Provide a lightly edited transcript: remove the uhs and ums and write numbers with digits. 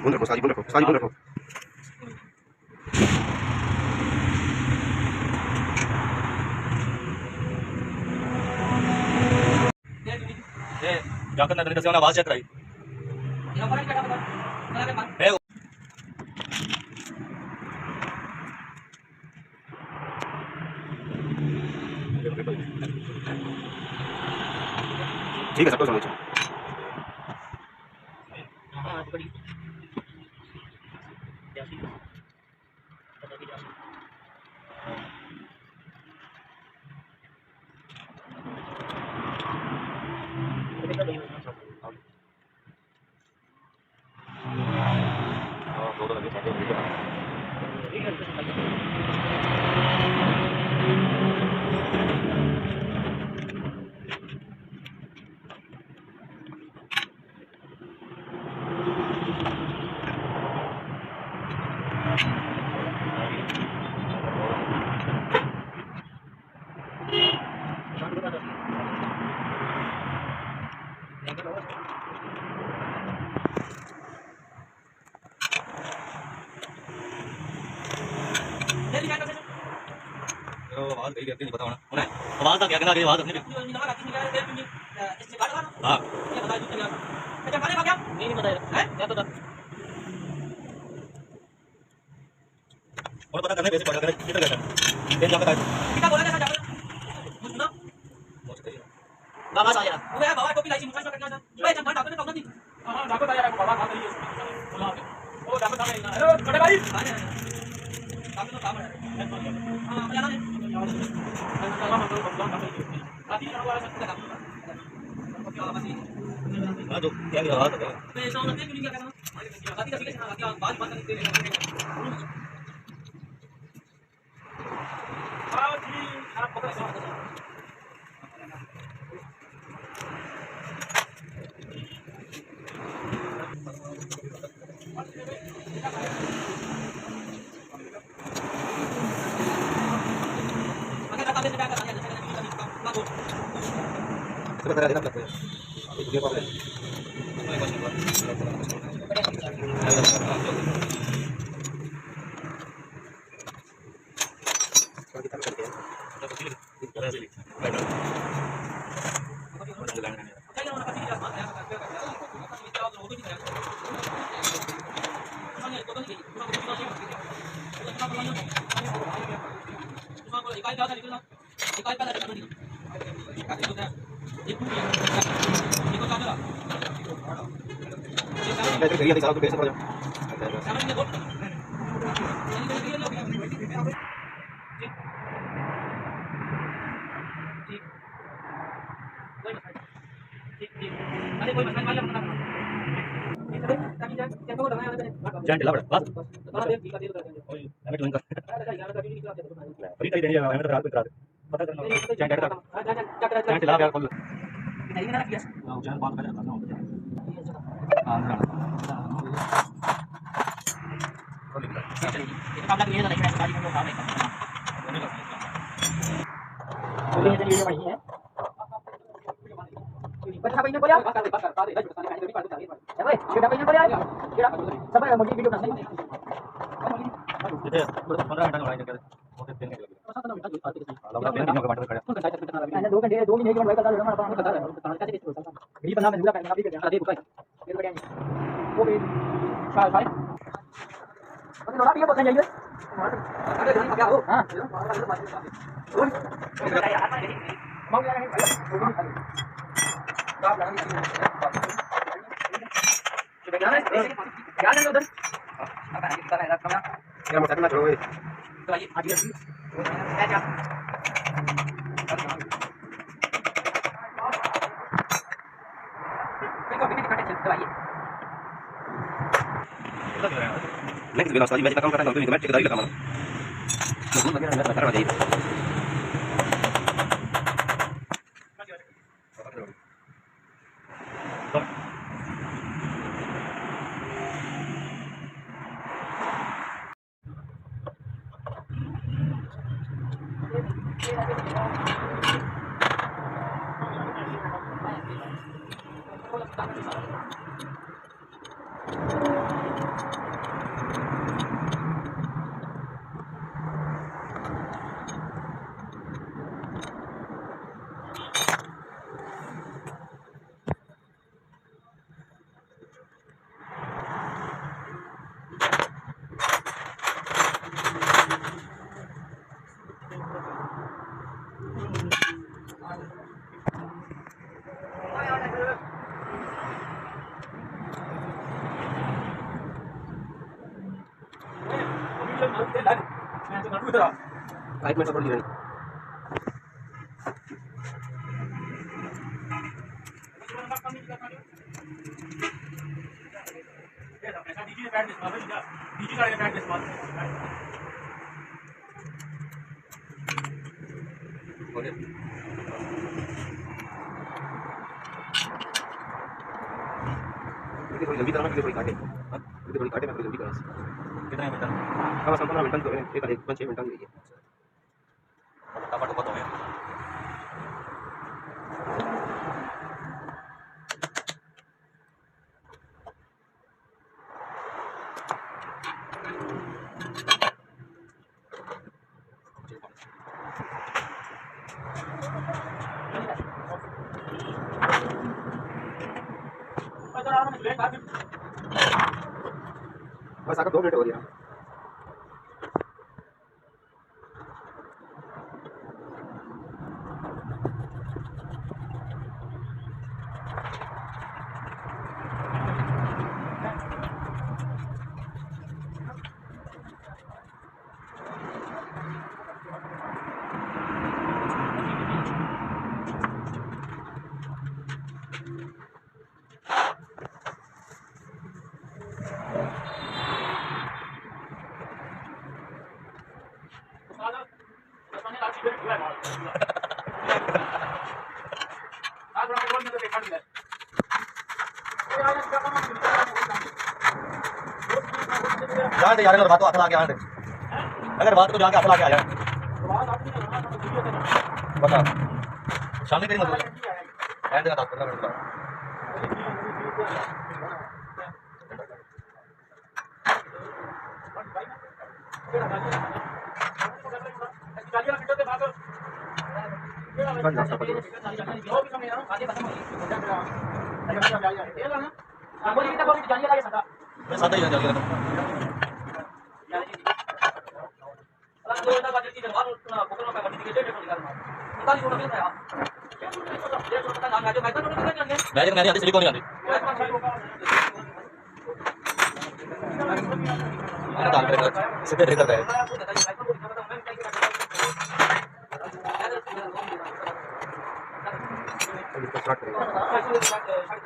बंद रखो सारी, बंद रखो सारी, बंद रखो। जाकर ना तरीके से आवाज चेक कराई ठीक है, सबको समझ आवाज गई नहीं पता होना उन्हें आवाज का क्या कहना कि आवाज अपने हां ये बता दूं यार अच्छा खाने का क्या नहीं पता है क्या तो और पता करने पैसे पड़ा कर किधर गया देन जाकर कितना बोला जैसा जाकर कुछ ना बाबा आ गया वो है बाबा टोपी लाई मुझे करना था मैं जब डॉक्टर ने कहा थी हां डॉक्टर आया बाबा खा रही है बोला ओ डॉक्टर साहब हेलो छोटे भाई डॉक्टर तो काम है हां जाना है हाँ तो क्या क्या बात है मैं ऐसा होना चाहिए क्या करना आती का सीधे आती बात करते हैं हां जी आप पकड़ सकते हैं बता देना करते हैं ये प्रॉब्लम सारा तो कैसे पड़ जाओ जान ढिला बड़ा बस हमें ट्यून कर अभी कहीं देनी है हमें तो रात में करा दे पता करना जान ढिला यार कॉल जान बात कर करना होगा हां काम लग रही है तो नहीं गाड़ी में काम है तो ये वीडियो बनी है बच्चा भाई ने बोला बात कर दे भाई छोटा भाई ने बोला सब मुझे वीडियो बनाना है ये 15 घंटा लड़ाई कर ओके 3 घंटे लगे लगा 3 दिनों का मटर खड़ा मैंने 2 घंटे 2 महीने के बाद करता लगा अपन करता है कैसे कैसे होता है ये बंदा मैं दूसरा करना भी कर दिया दे रुका ये बढ़िया वो भी शायद भाई अरे लोड़ा भी बहुत जाइए अरे जान क्या हो हां मांग रहा है भाई आप लगा क्या है उधर अब आगे बता रहा था क्या मत करना छोड़ो तो आइए आगे क्या क्या नेक्स्ट बिना सारी मैच का काम करना है तो मैच ठेकेदारी का काम है तो लगे ना करना चाहिए एक मिनट थोड़ी देर हो गया थोड़ी लंबी तरह थोड़ी काटे हाँ थोड़ी काटे मैं थोड़ी जल्दी करा कितने मिनट कम से कम 15 मिनट तो एक 5-6 मिनट की है फटाफट ऊपर हो गया बस आकर 2 मिनट हो गया जान दे यार अगर बात तो हाथ ला के आ दे अगर बात तो जाके हाथ ला के आ जाए बता शाम तेरी मजबूरी एंड का 15 मिनट का मैं सादा ही जाने लगा मैजिक नहीं आती सिलिकॉन नहीं आती डाल कर सीधे ड्रिल करता है स्टार्ट करेंगे